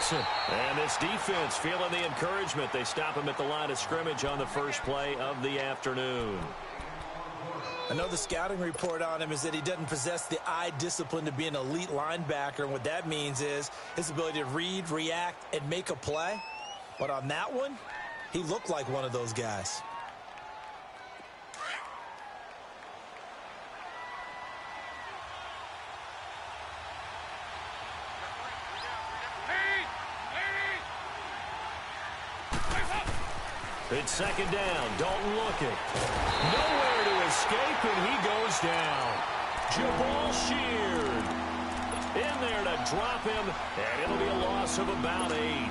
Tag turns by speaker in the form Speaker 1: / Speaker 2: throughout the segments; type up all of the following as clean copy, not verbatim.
Speaker 1: Watson. And this defense feeling the encouragement. They stop him at the line of scrimmage on the first play of the afternoon.
Speaker 2: Another scouting report on him is that he doesn't possess the eye discipline to be an elite linebacker. And what that means is his ability to read, react, and make a play. But on that one, he looked like one of those guys.
Speaker 1: It's second down. Dalton looking. Nowhere to escape, and he goes down. Jabal Sheard in there to drop him, and it'll be a loss of about 8.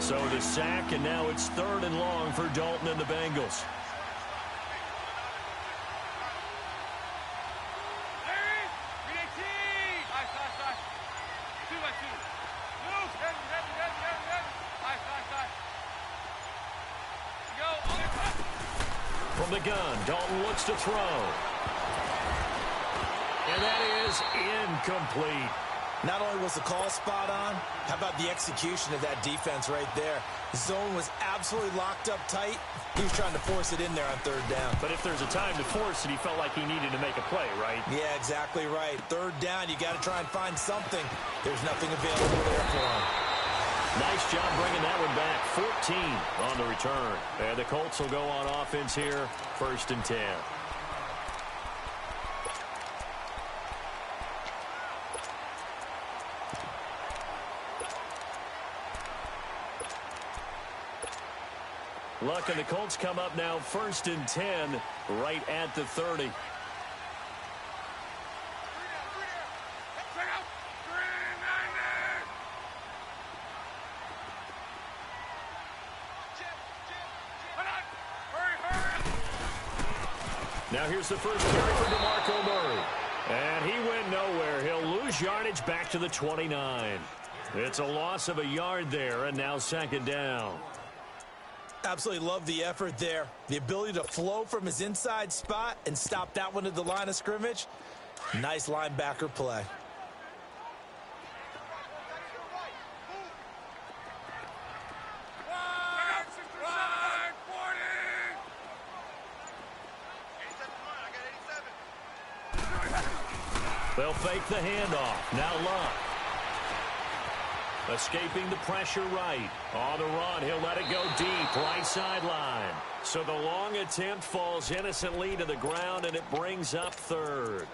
Speaker 1: So the sack, and now it's 3rd and long for Dalton and the Bengals. From the gun, Dalton looks to throw. And that is incomplete.
Speaker 2: Not only was the call spot on, how about the execution of that defense right there? The zone was absolutely locked up tight. He was trying to force it in there on 3rd down.
Speaker 3: But if there's a time to force it, he felt like he needed to make a play, right?
Speaker 2: Yeah, exactly right. 3rd down, you got to try and find something. There's nothing available there for him.
Speaker 1: Nice job bringing that one back. 14 on the return. And the Colts will go on offense here, 1st and 10. Luck and the Colts come up now 1st and 10 right at the 30. Now here's the first carry for DeMarco Murray. And he went nowhere. He'll lose yardage back to the 29. It's a loss of a yard there, and now 2nd down.
Speaker 2: Absolutely love the effort there. The ability to flow from his inside spot and stop that one at the line of scrimmage. Nice linebacker play.
Speaker 1: They'll fake the handoff. Now Luck. Escaping the pressure right. On the run, he'll let it go deep. Right sideline. So the long attempt falls innocently to the ground, and it brings up 3rd.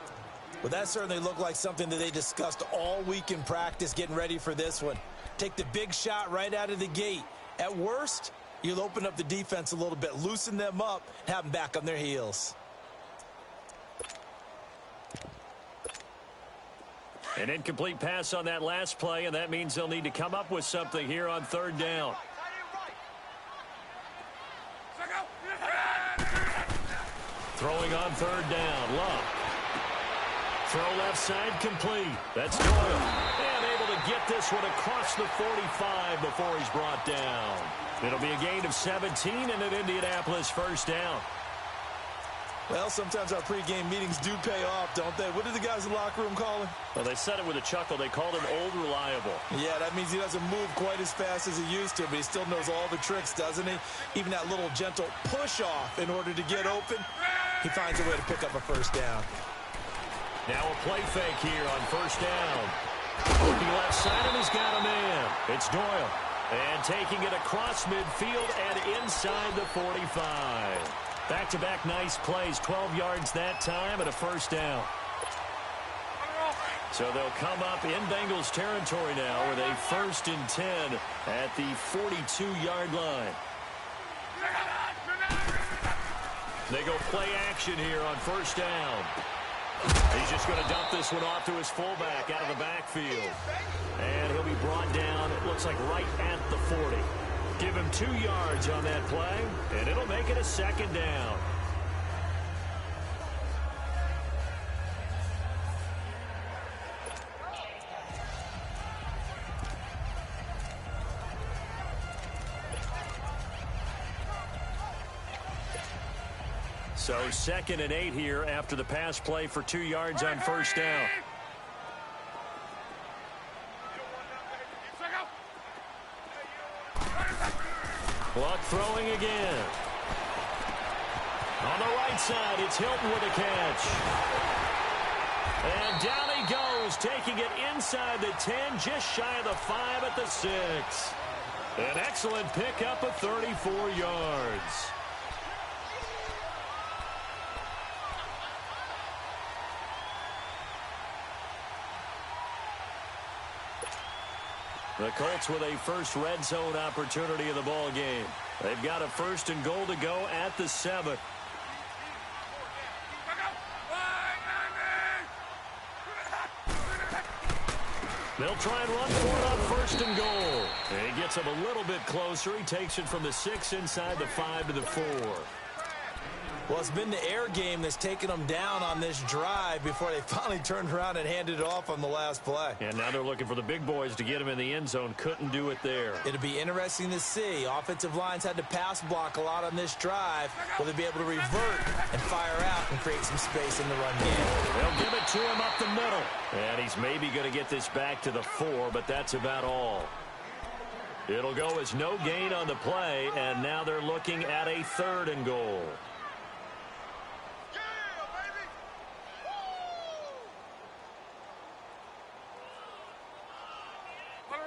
Speaker 2: Well, that certainly looked like something that they discussed all week in practice getting ready for this one. Take the big shot right out of the gate. At worst, you'll open up the defense a little bit, loosen them up, and have them back on their heels.
Speaker 1: An incomplete pass on that last play, and that means they'll need to come up with something here on 3rd down. Throwing on 3rd down, Luck. Throw left side complete. That's Doyle. And able to get this one across the 45 before he's brought down. It'll be a gain of 17 and an Indianapolis 1st down.
Speaker 2: Well, sometimes our pregame meetings do pay off, don't they? What did the guys in the locker room call him?
Speaker 3: Well, they said it with a chuckle. They called him Old Reliable.
Speaker 2: Yeah, that means he doesn't move quite as fast as he used to, but he still knows all the tricks, doesn't he? Even that little gentle push-off in order to get open, he finds a way to pick up a 1st down.
Speaker 1: Now a play fake here on 1st down. Looking left side, and he's got a man. It's Doyle. And taking it across midfield and inside the 45. Back-to-back nice plays, 12 yards that time and a 1st down. So they'll come up in Bengals territory now with a 1st and 10 at the 42-yard line. They go play action here on 1st down. He's just going to dump this one off to his fullback out of the backfield. And he'll be brought down, it looks like right at the 40. Give him 2 yards on that play, and it'll make it a 2nd down. So 2nd and 8 here after the pass play for 2 yards on 1st down. Luck throwing again. On the right side, it's Hilton with a catch. And down he goes, taking it inside the 10, just shy of the 5 at the 6. An excellent pickup of 34 yards. The Colts with a first red zone opportunity of the ball game. They've got a 1st and goal to go at the 7. They'll try and run for it on 1st and goal. And he gets him a little bit closer. He takes it from the 6 inside the 5 to the 4.
Speaker 2: Well, it's been the air game that's taken them down on this drive before they finally turned around and handed it off on the last play.
Speaker 1: And now they're looking for the big boys to get him in the end zone. Couldn't do it there.
Speaker 2: It'll be interesting to see. Offensive lines had to pass block a lot on this drive. Will they be able to revert and fire out and create some space in the run game?
Speaker 1: They'll give it to him up the middle. And he's maybe going to get this back to the 4, but that's about all. It'll go as no gain on the play, and now they're looking at a 3rd and goal.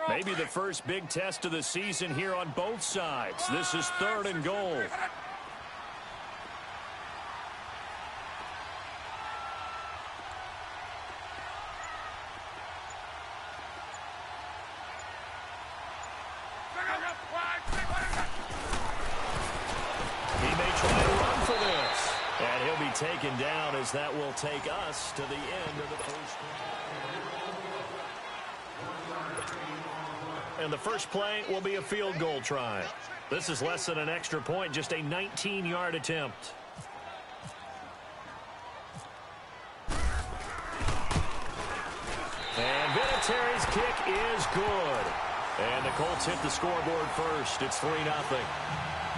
Speaker 1: Maybe the first big test of the season here on both sides. This is 3rd and goal. He may try to run for this. And he'll be taken down as that will take us to the end of the first quarter. And the first play will be a field goal try. This is less than an extra point, just a 19-yard attempt. And Vinatieri's kick is good. And the Colts hit the scoreboard first. It's 3-0.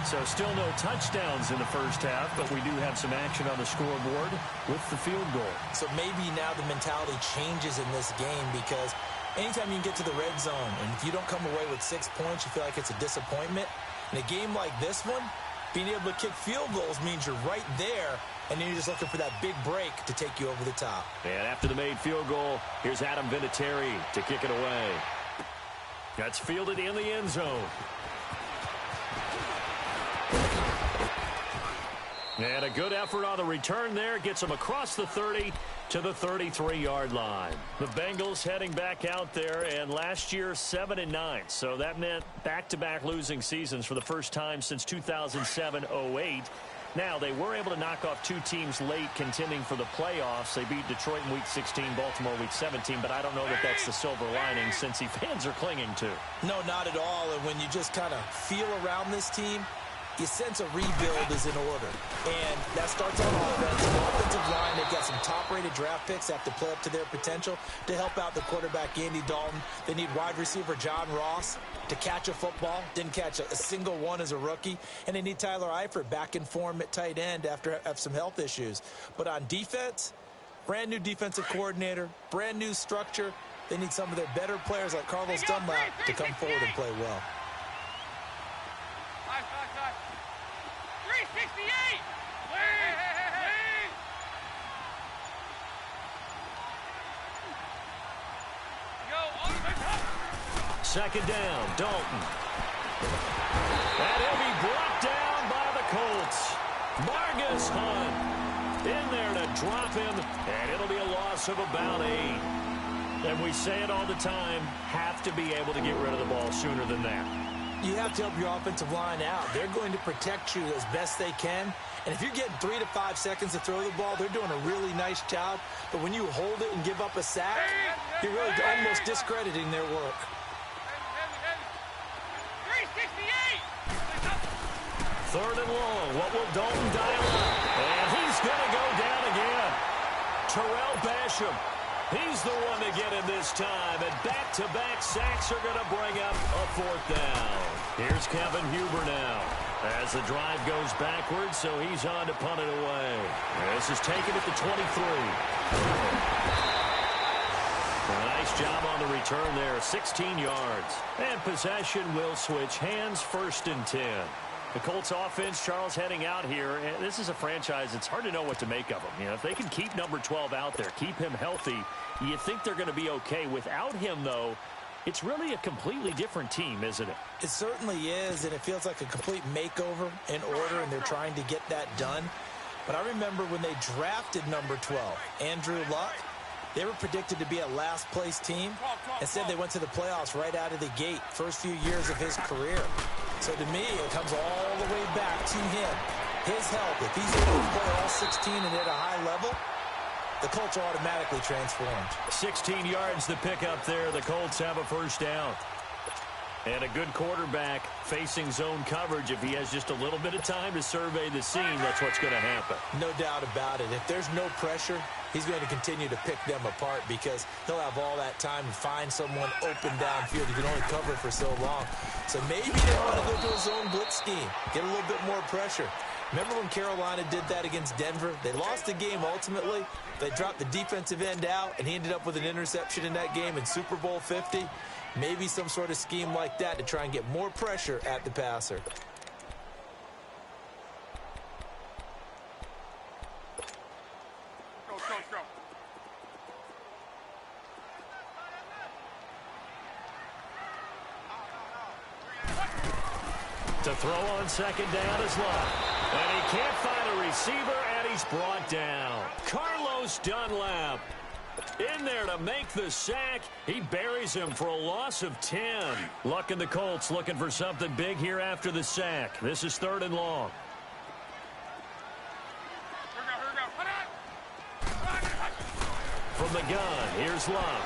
Speaker 1: So still no touchdowns in the first half, but we do have some action on the scoreboard with the field goal.
Speaker 2: So maybe now the mentality changes in this game because anytime you can get to the red zone, and if you don't come away with 6 points, you feel like it's a disappointment. In a game like this one, being able to kick field goals means you're right there, and then you're just looking for that big break to take you over the top.
Speaker 1: And after the made field goal, here's Adam Vinatieri to kick it away. That's fielded in the end zone. And a good effort on the return there. Gets them across the 30 to the 33-yard line. The Bengals heading back out there, and last year 7-9. So that meant back-to-back losing seasons for the first time since 2007-08. Now, they were able to knock off 2 teams late contending for the playoffs. They beat Detroit in Week 16, Baltimore Week 17, but I don't know that that's the silver lining Cincy fans are clinging to.
Speaker 2: No, not at all. And when you just kind of feel around this team, you sense a rebuild is in order. And that starts on offense. The offensive line, they've got some top-rated draft picks that have to play up to their potential to help out the quarterback, Andy Dalton. They need wide receiver John Ross to catch a football. Didn't catch a single one as a rookie. And they need Tyler Eifert back in form at tight end after some health issues. But on defense, brand new defensive coordinator, brand new structure. They need some of their better players like Carlos Dunlap to come forward and play well.
Speaker 4: 368!
Speaker 1: Second down, Dalton. And he'll be brought down by the Colts. Margus Hunt in there to drop him, and it'll be a loss of about 8. And we say it all the time, have to be able to get rid of the ball sooner than that.
Speaker 2: You have to help your offensive line out. They're going to protect you as best they can. And if you're getting 3 to 5 seconds to throw the ball, they're doing a really nice job. But when you hold it and give up a sack, you're really almost discrediting their work.
Speaker 1: 3rd and long. What will Dalton dial up? And he's going to go down again. Terrell Basham. He's the one to get him this time. And back-to-back sacks are going to bring up a 4th down. Here's Kevin Huber now as the drive goes backwards, so he's on to punt it away. This is taken at the 23. Nice job on the return there, 16 yards. And possession will switch hands, 1st and 10. The Colts offense, Charles, heading out here. And this is a franchise, it's hard to know what to make of them. You know, if they can keep number 12 out there, keep him healthy, you think they're going to be okay. Without him, though, it's really a completely different team, isn't it?
Speaker 2: It certainly is, and it feels like a complete makeover in order, and they're trying to get that done. But I remember when they drafted number 12, Andrew Luck, they were predicted to be a last-place team. Instead, they went to the playoffs right out of the gate, first few years of his career. So to me, it comes all the way back to him. His health, if he's able to play all 16 and at a high level, the Colts are automatically transformed.
Speaker 1: 16 yards to pick up there. The Colts have a 1st down. And a good quarterback facing zone coverage. If he has just a little bit of time to survey the scene, that's what's going to happen.
Speaker 2: No doubt about it. If there's no pressure, he's going to continue to pick them apart because he'll have all that time to find someone open downfield. He can only cover for so long. So maybe they want to go to a zone blitz scheme, get a little bit more pressure. Remember when Carolina did that against Denver? They lost the game ultimately. They dropped the defensive end out, and he ended up with an interception in that game in Super Bowl 50. Maybe some sort of scheme like that to try and get more pressure at the passer.
Speaker 4: Go.
Speaker 1: To throw on 2nd down is Luck. And he can't find a receiver, and he's brought down. Carlos Dunlap in there to make the sack. He buries him for a loss of 10. Luck and the Colts looking for something big here after the sack. This is 3rd and long. From the gun, here's Luck.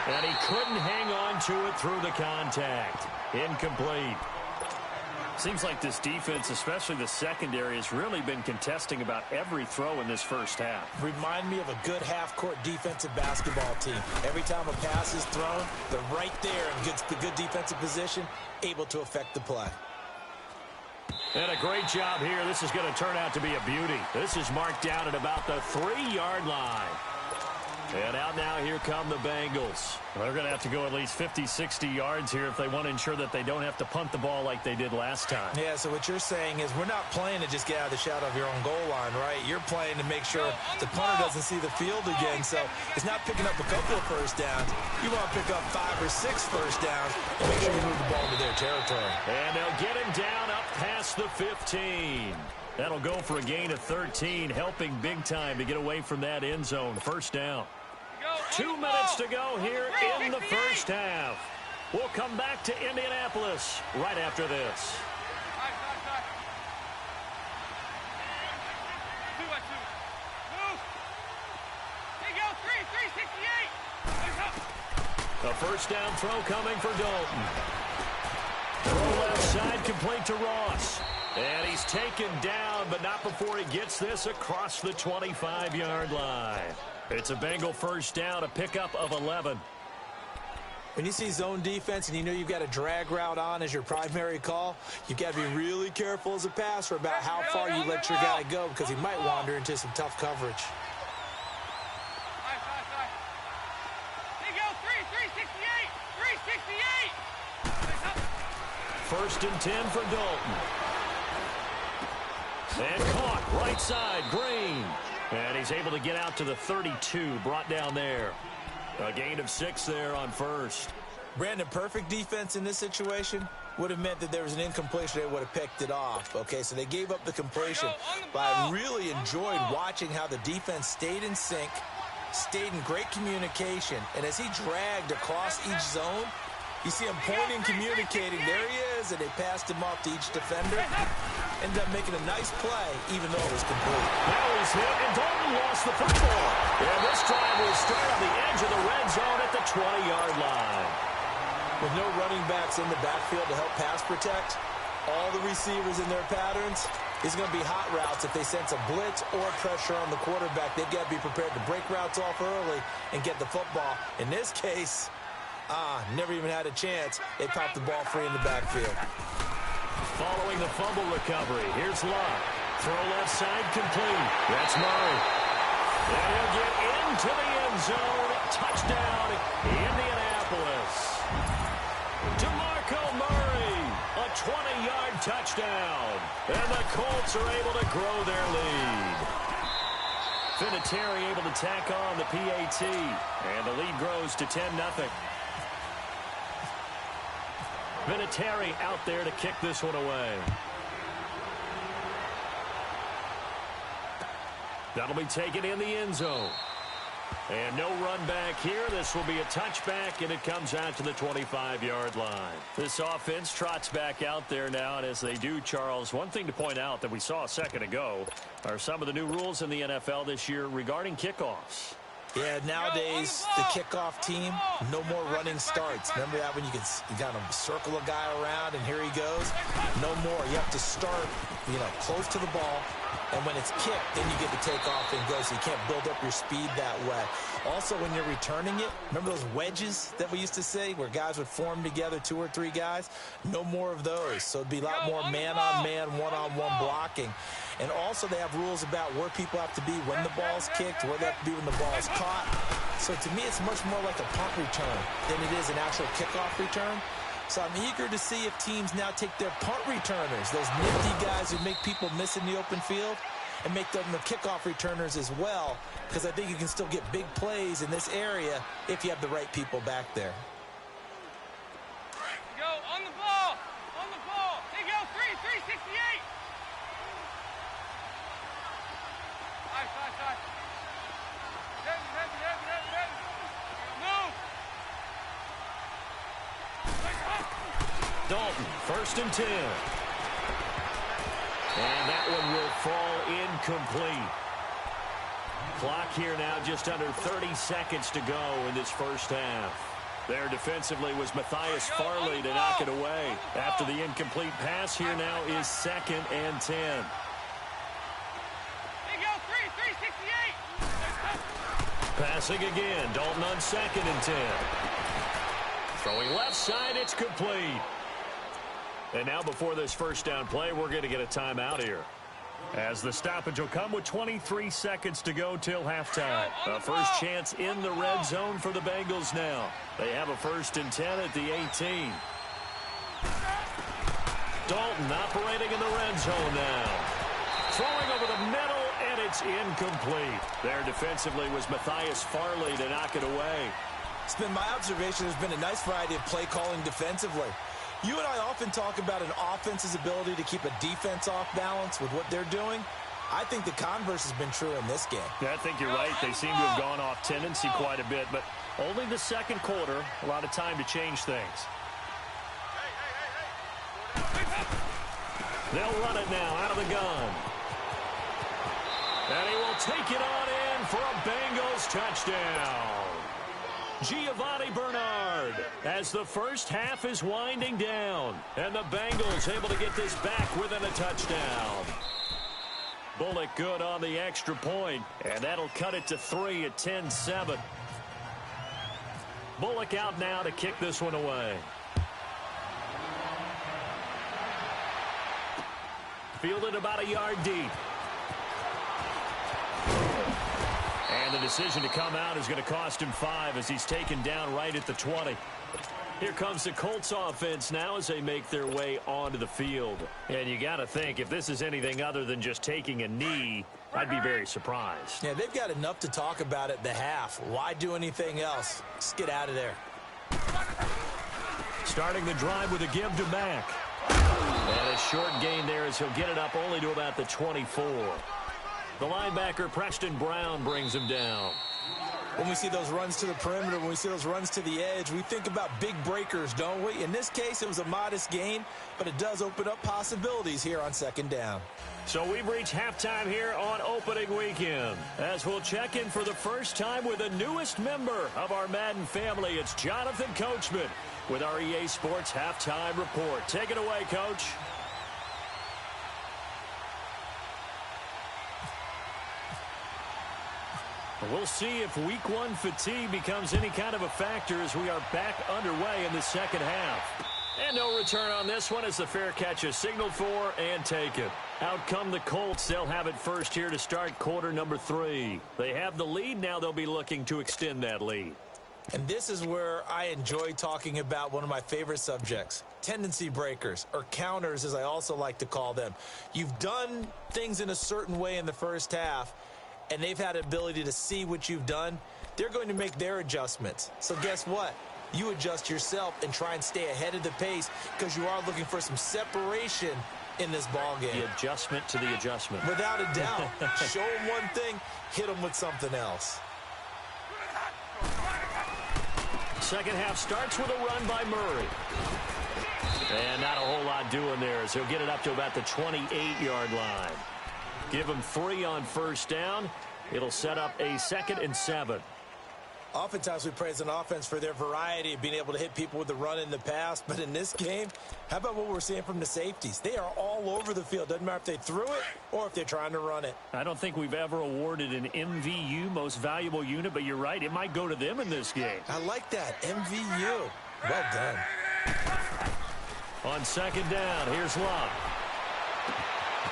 Speaker 1: And he couldn't hang on to it through the contact. Incomplete. Seems like this defense, especially the secondary, has really been contesting about every throw in this 1st half.
Speaker 2: Remind me of a good half-court defensive basketball team. Every time a pass is thrown, they're right there in good defensive position, able to affect the play.
Speaker 1: And a great job here. This is going to turn out to be a beauty. This is marked down at about the 3-yard line. And out now, here come the Bengals. They're going to have to go at least 50, 60 yards here if they want to ensure that they don't have to punt the ball like they did last time.
Speaker 2: Yeah, so what you're saying is we're not playing to just get out of the shadow of your own goal line, right? You're playing to make sure the punter doesn't see the field again. So it's not picking up a couple of 1st downs. You want to pick up 5 or 6 1st downs and make sure you move the ball into their territory.
Speaker 1: And they'll get him down up past the 15. That'll go for a gain of 13, helping big time to get away from that end zone. 1st down. 2 minutes to go here in the 1st half. We'll come back to Indianapolis right after this. A 1st down throw coming for Dalton. Throw left side complete to Ross. And he's taken down, but not before he gets this across the 25-yard line. It's a Bengal 1st down, a pickup of 11.
Speaker 2: When you see zone defense and you know you've got a drag route on as your primary call, you've got to be really careful as a passer about how far you let your guy go because he might wander into some tough coverage.
Speaker 4: They go 368! 368!
Speaker 1: 1st and 10 for Dalton. And caught right side, Green. And he's able to get out to the 32, brought down there. A gain of 6 there on 1st.
Speaker 2: Brandon, perfect defense in this situation would have meant that there was an incompletion. They would have picked it off. Okay, so they gave up the completion. But I really enjoyed watching how the defense stayed in sync, stayed in great communication. And as he dragged across each zone, you see him pointing, communicating. There he is, and they passed him off to each defender. Ended up making a nice play, even though it was complete.
Speaker 1: Now he's hit, and Dalton lost the football. And this drive will start on the edge of the red zone at the 20-yard line.
Speaker 2: With no running backs in the backfield to help pass protect, all the receivers in their patterns, it's going to be hot routes if they sense a blitz or pressure on the quarterback. They've got to be prepared to break routes off early and get the football. In this case, never even had a chance. They popped the ball free in the backfield.
Speaker 1: Following the fumble recovery, here's Luck. Throw left side complete. That's Murray. And he'll get into the end zone. Touchdown, Indianapolis. DeMarco Murray, a 20-yard touchdown. And the Colts are able to grow their lead. Vinatieri able to tack on the PAT. And the lead grows to 10-0. Vinatieri out there to kick this one away. That'll be taken in the end zone. And no run back here. This will be a touchback, and it comes out to the 25-yard line. This offense trots back out there now, and as they do, Charles, one thing to point out that we saw a second ago are some of the new rules in the NFL this year regarding kickoffs.
Speaker 2: Yeah, nowadays, the kickoff team, no more running starts. Remember that when you got to circle a guy around and here he goes? No more. You have to start, close to the ball. And when it's kicked, then you get to take off and go, so you can't build up your speed that way. Also, when you're returning it, remember those wedges that we used to say where guys would form together, 2 or 3 guys? No more of those. So it'd be a lot more man-on-man, one-on-one blocking. And also they have rules about where people have to be when the ball's kicked, where they have to be when the ball's caught. So to me, it's much more like a punt return than it is an actual kickoff return. So I'm eager to see if teams now take their punt returners, those nifty guys who make people miss in the open field, and make them the kickoff returners as well, because I think you can still get big plays in this area if you have the right people back there.
Speaker 4: Go on the ball. On the ball. They go 368. Side. Heavy. Move.
Speaker 1: Dalton, 1st and 10. And that one will fall incomplete. Clock here now just under 30 seconds to go in this first half. There defensively was Matthias Farley to knock it away. After the incomplete pass, here now is 2nd and 10.
Speaker 4: They go 368.
Speaker 1: Passing again. Dalton on 2nd and 10. Throwing left side, it's complete. And now before this first down play, we're going to get a timeout here, as the stoppage will come with 23 seconds to go till halftime. A first chance in the red zone for the Bengals now. They have a 1st and 10 at the 18. Dalton operating in the red zone now. Throwing over the middle, and it's incomplete. There defensively was Matthias Farley to knock it away.
Speaker 2: It's been my observation there's been a nice variety of play calling defensively. You and I often talk about an offense's ability to keep a defense off balance with what they're doing. I think the converse has been true in this game.
Speaker 3: Yeah, I think you're right. They seem to have gone off tendency quite a bit, but only the second quarter, a lot of time to change things.
Speaker 1: They'll run it now out of the gun. And he will take it on in for a Bengals touchdown. Giovanni Bernard, as the first half is winding down, and the Bengals able to get this back within a touchdown. Bullock good on the extra point, and that'll cut it to 3 at 10-7. Bullock out now to kick this one away. Fielded about a yard deep. And the decision to come out is going to cost him 5 as he's taken down right at the 20. Here comes the Colts offense now as they make their way onto the field. And you got to think, if this is anything other than just taking a knee, I'd be very surprised.
Speaker 2: Yeah, they've got enough to talk about at the half. Why do anything else? Just get out of there.
Speaker 1: Starting the drive with a give to Mack. And a short gain there as he'll get it up only to about the 24. The linebacker, Preston Brown, brings him down.
Speaker 2: When we see those runs to the perimeter, when we see those runs to the edge, we think about big breakers, don't we? In this case, it was a modest gain, but it does open up possibilities here on 2nd down.
Speaker 1: So we've reached halftime here on opening weekend, as we'll check in for the first time with the newest member of our Madden family. It's Jonathan Coachman with our EA Sports Halftime Report. Take it away, Coach. We'll see if week 1 fatigue becomes any kind of a factor as we are back underway in the second half.
Speaker 3: And no return on this one as the fair catch is signaled for and taken. Out come the Colts. They'll have it first here to start quarter number 3. They have the lead. Now they'll be looking to extend that lead.
Speaker 2: And this is where I enjoy talking about one of my favorite subjects, tendency breakers, or counters as I also like to call them. You've done things in a certain way in the first half, and they've had the ability to see what you've done. They're going to make their adjustments. So guess what? You adjust yourself and try and stay ahead of the pace because you are looking for some separation in this ball game.
Speaker 3: The adjustment to the adjustment.
Speaker 2: Without a doubt. Show them one thing, hit them with something else.
Speaker 3: Second half starts with a run by Murray. And not a whole lot doing there as he'll get it up to about the 28-yard line. Give him 3 on first down. It'll set up a 2nd and 7.
Speaker 2: Oftentimes we praise an offense for their variety of being able to hit people with the run in the past. But in this game, how about what we're seeing from the safeties? They are all over the field. Doesn't matter if they threw it or if they're trying to run it.
Speaker 3: I don't think we've ever awarded an MVU, most valuable unit, but you're right. It might go to them in this game.
Speaker 2: I like that. MVU. Well done.
Speaker 3: On second down, here's Love.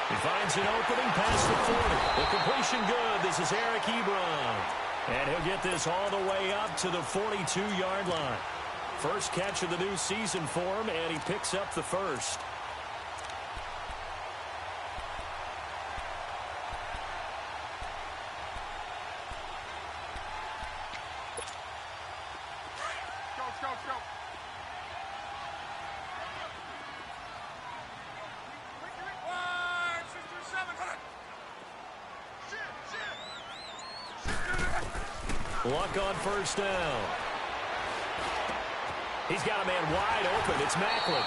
Speaker 3: He finds an opening past the 40. The completion good. This is Eric Ebron. And he'll get this all the way up to the 42-yard line. First catch of the new season for him, and he picks up the first.
Speaker 4: Go.
Speaker 3: Luck on first down. He's got a man wide open. It's Macklin.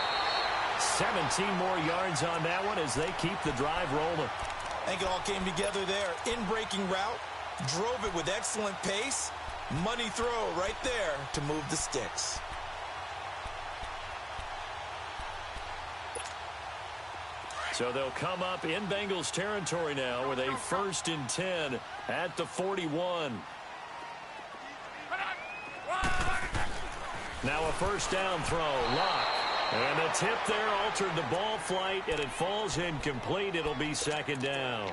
Speaker 3: 17 more yards on that one as they keep the drive rolling.
Speaker 2: I think it all came together there. In-breaking route, drove it with excellent pace. Money throw right there to move the sticks.
Speaker 3: So they'll come up in Bengals territory now with a 1st and 10 at the 41. Now a first down throw. Luck. And the tip there altered the ball flight, and it falls incomplete. It'll be 2nd down.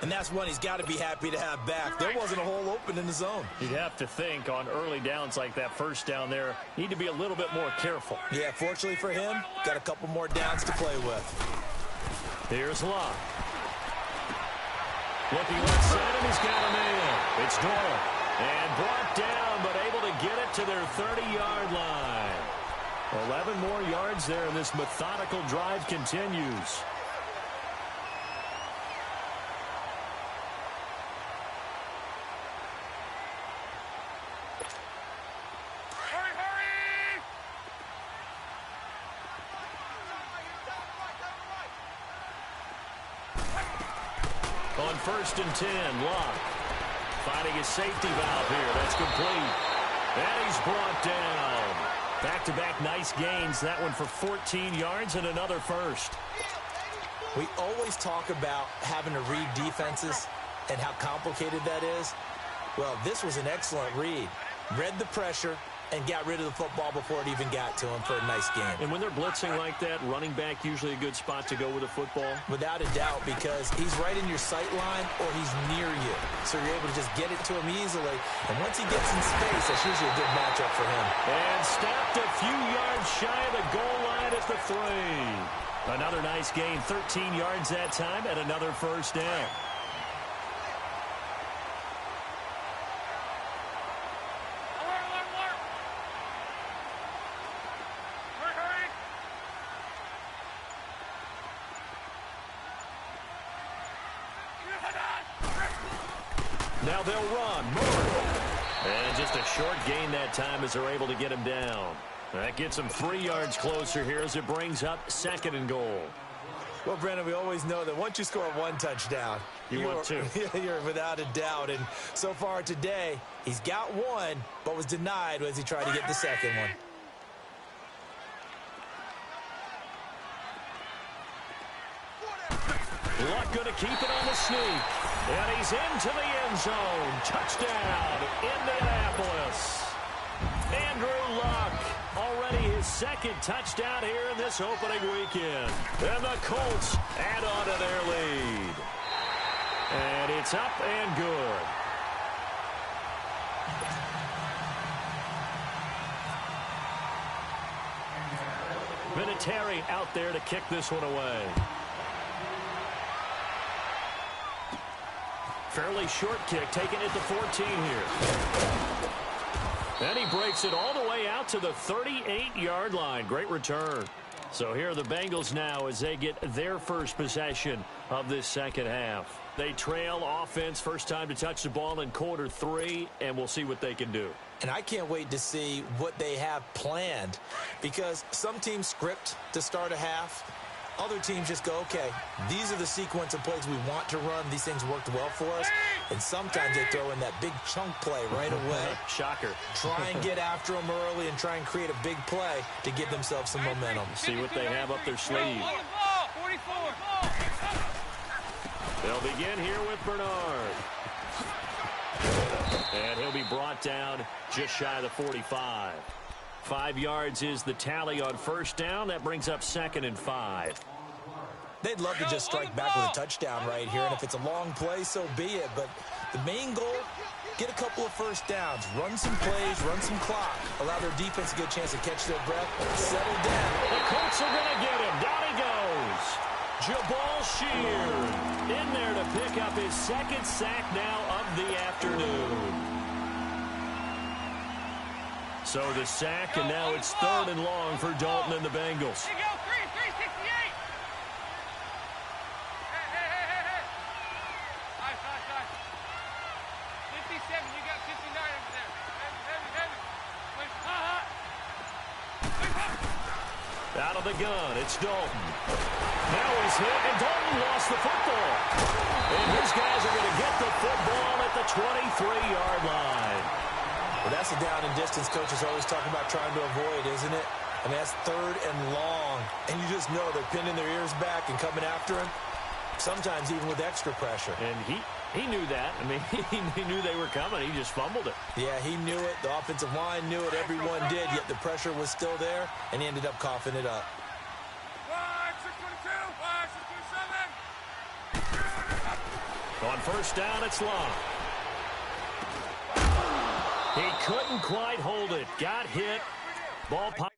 Speaker 2: And that's one he's got to be happy to have back. There wasn't a hole open in the zone.
Speaker 3: You'd have to think on early downs like that first down there, need to be a little bit more careful.
Speaker 2: Yeah, fortunately for him, got a couple more downs to play with.
Speaker 3: Here's Luck. Looking left side, and he's got a man. It's Doyle. And brought down, but able to get it to their 30-yard line. 11 more yards there, and this methodical drive continues. On 1st and 10, Luck. Finding his safety valve here. That's complete. And he's brought down. Back-to-back nice gains. That one for 14 yards and another first.
Speaker 2: We always talk about having to read defenses and how complicated that is. Well, this was an excellent read. Read the pressure and got rid of the football before it even got to him for a nice game.
Speaker 3: And when they're blitzing like that, running back usually a good spot to go with a football?
Speaker 2: Without a doubt, because he's right in your sight line or he's near you. So you're able to just get it to him easily. And once he gets in space, that's usually a good matchup for him.
Speaker 3: And stopped a few yards shy of the goal line at the 3. Another nice gain, 13 yards that time, and another first down. Now they'll run. Murray. And just a short gain that time as they're able to get him down. That gets him 3 yards closer here as it brings up 2nd and goal.
Speaker 2: Well, Brandon, we always know that once you score one touchdown,
Speaker 3: you want two.
Speaker 2: You're without a doubt. And so far today, he's got one, but was denied as he tried to get the second one.
Speaker 3: Luck going to keep it on the sneak. And he's into the end zone. Touchdown, Indianapolis. Andrew Luck, already his second touchdown here in this opening weekend. And the Colts add on to their lead. And it's up and good. Vinatieri out there to kick this one away. Fairly short kick, taking it to 14 here. And he breaks it all the way out to the 38-yard line. Great return. So here are the Bengals now as they get their first possession of this second half. They trail offense, first time to touch the ball in quarter 3, and we'll see what they can do.
Speaker 2: And I can't wait to see what they have planned, because some teams script to start a half. Other teams just go, okay, these are the sequence of plays we want to run. These things worked well for us. And sometimes they throw in that big chunk play right away.
Speaker 3: Shocker.
Speaker 2: Try and get after them early and try and create a big play to give themselves some momentum.
Speaker 3: See what they have up their sleeve. They'll begin here with Bernard. And he'll be brought down just shy of the 45. 5 yards is the tally on first down. That brings up 2nd and 5.
Speaker 2: They'd love to just strike back with a touchdown right here. And if it's a long play, so be it. But the main goal, get a couple of first downs. Run some plays, run some clock. Allow their defense to get a chance to catch their breath. Settle down.
Speaker 3: The Colts are going to get him. Down he goes. Jabal Sheard in there to pick up his 2nd sack now of the afternoon. So the sack, and now it's 3rd and long for Dalton and the Bengals.
Speaker 4: Here you go, 368. Hey. Nice. 57, you got 59 over there. Heavy.
Speaker 3: Out of the gun, it's Dalton. Now he's hit, and Dalton lost the football. And his guys are going to get the football at the 23-yard line.
Speaker 2: Well, that's a down and distance coaches always talking about trying to avoid, isn't it? I mean, that's 3rd and long. And you just know they're pinning their ears back and coming after him, sometimes even with extra pressure.
Speaker 3: And he knew that. I mean, he knew they were coming. He just fumbled it.
Speaker 2: Yeah, he knew it. The offensive line knew it. Everyone did, yet the pressure was still there, and he ended up coughing it up.
Speaker 3: On first down, it's Long. He couldn't quite hold it. Got hit. Ball pop.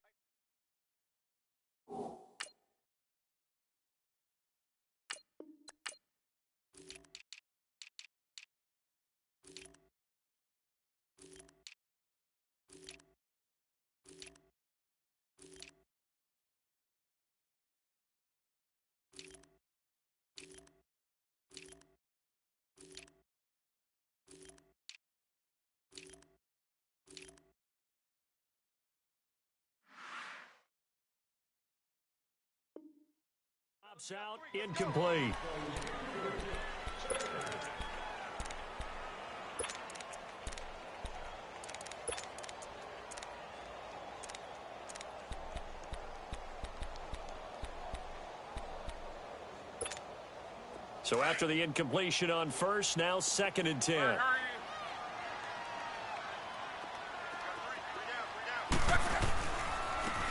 Speaker 3: Out, incomplete. So after the incompletion on first, now 2nd and 10.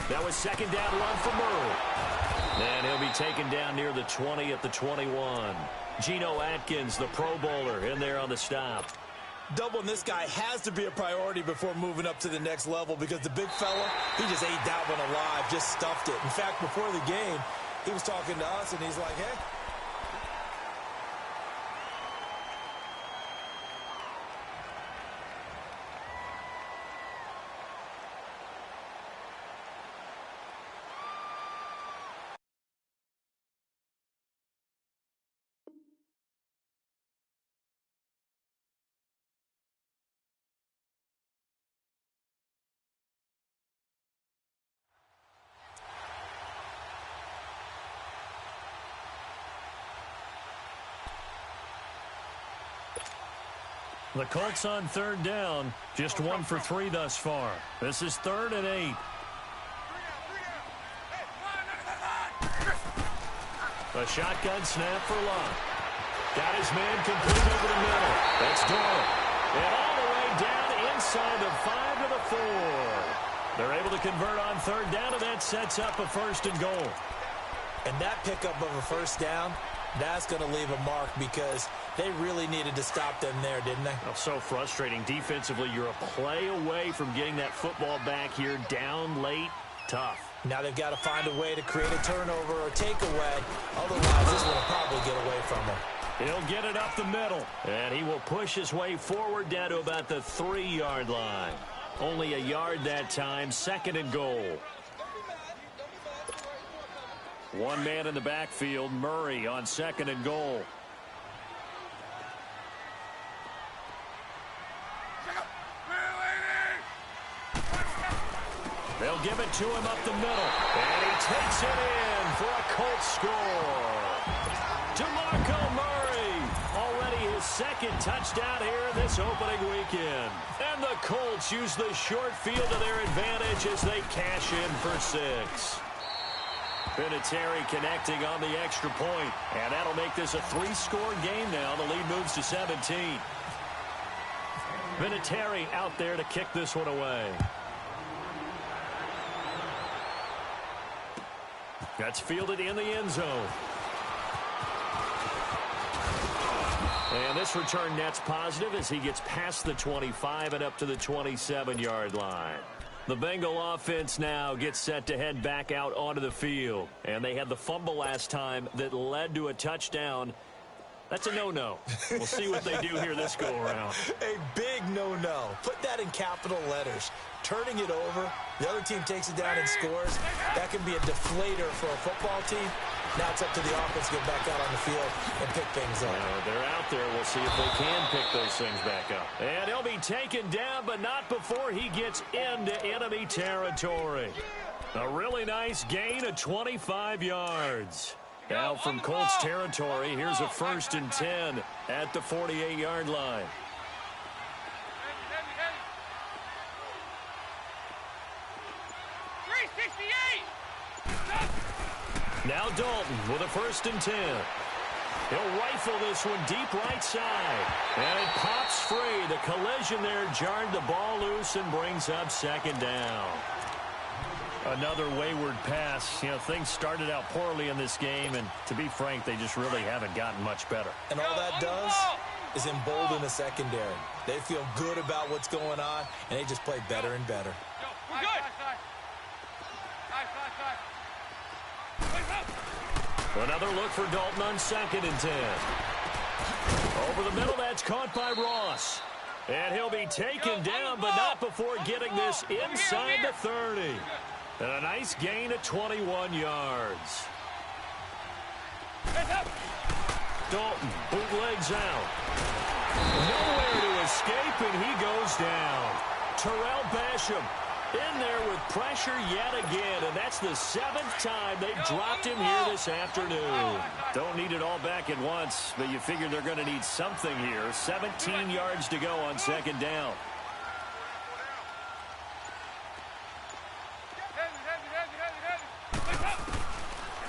Speaker 3: That was 2nd down run for Murray. And he'll be taken down near the 20 at the 21. Geno Atkins, the Pro Bowler, in there on the stop.
Speaker 2: Doubling this guy has to be a priority before moving up to the next level, because the big fella, he just ate that one alive, just stuffed it. In fact, before the game, he was talking to us, and he's like, hey.
Speaker 3: The Colts on 3rd down, just 1 for 3 thus far. This is 3rd and 8. A shotgun snap for Locke. Got his man complete over the middle. That's Dorr. And all the way down inside the 5 to the 4. They're able to convert on third down, and that sets up a 1st and goal.
Speaker 2: And that pickup of a 1st down, that's going to leave a mark because they really needed to stop them there, didn't they?
Speaker 3: Oh, so frustrating. Defensively, you're a play away from getting that football back here down late. Tough.
Speaker 2: Now they've got to find a way to create a turnover or takeaway. Otherwise, this will probably get away from them.
Speaker 3: He'll get it up the middle, and he will push his way forward down to about the 3-yard line. Only a yard that time, 2nd and goal. One man in the backfield, Murray on 2nd and goal. They'll give it to him up the middle, and he takes it in for a Colts score. DeMarco Murray, already his 2nd touchdown here this opening weekend. And the Colts use the short field to their advantage as they cash in for 6. Vinatieri connecting on the extra point, and that'll make this a 3-score game now. The lead moves to 17. Vinatieri out there to kick this one away. That's fielded in the end zone. And this return net's positive as he gets past the 25 and up to the 27-yard line. The Bengal offense now gets set to head back out onto the field. And they had the fumble last time that led to a touchdown. That's a no-no. We'll see what they do here this go-around.
Speaker 2: A big no-no. Put that in capital letters. Turning it over, the other team takes it down and scores. That can be a deflator for a football team. Now it's up to the offense to get back out on the field and pick things up.
Speaker 3: They're out there. We'll see if they can pick those things back up. And he'll be taken down, but not before he gets into enemy territory. A really nice gain of 25 yards. Now from Colts territory, here's a 1st and 10 at the 48-yard line. Now Dalton with a 1st and 10. He'll rifle this one deep right side. And it pops free. The collision there jarred the ball loose and brings up 2nd down. Another wayward pass. You know, things started out poorly in this game, and to be frank, they just really haven't gotten much better.
Speaker 2: And all that does is embolden the secondary. They feel good about what's going on, and they just play better and better.
Speaker 4: We're good.
Speaker 3: Another look for Dalton on 2nd and 10. Over the middle, that's caught by Ross. And he'll be taken down, but not before getting this inside the 30. And a nice gain of 21 yards. Dalton bootlegs out. Nowhere to escape, and he goes down. Terrell Basham in there with pressure yet again, and that's the 7th time they've dropped him here this afternoon. Don't need it all back at once, but you figure they're going to need something here. 17 yards to go on 2nd down.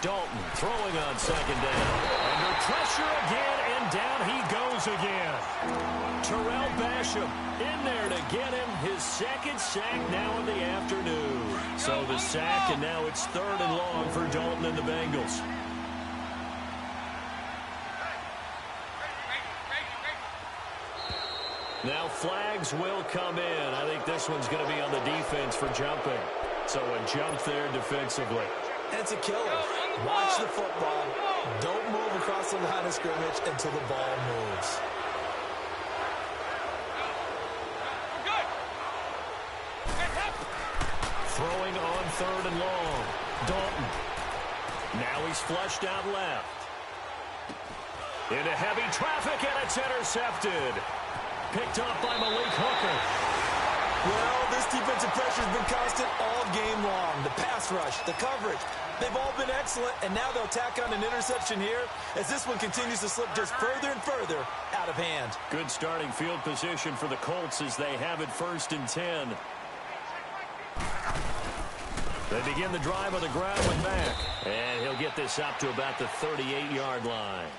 Speaker 3: Dalton throwing on 2nd down. Under pressure again, and down he goes again. Terrell Basham in there to get him his 2nd sack now in the afternoon. So the sack, and now it's 3rd and long for Dalton and the Bengals. Now flags will come in. I think this one's going to be on the defense for jumping. So a jump there defensively.
Speaker 2: And it's a killer. Watch the football. Don't move across the line of scrimmage until the ball moves.
Speaker 3: Throwing on 3rd and long. Dalton. Now he's flushed out left. Into heavy traffic, and it's intercepted. Picked up by Malik Hooker.
Speaker 2: Well, this defensive pressure has been constant all game long. The pass rush, the coverage, they've all been excellent, and now they'll tack on an interception here as this one continues to slip just further and further out of hand.
Speaker 3: Good starting field position for the Colts as they have it 1st and 10. They begin the drive on the ground with Mack, and he'll get this up to about the 38-yard line.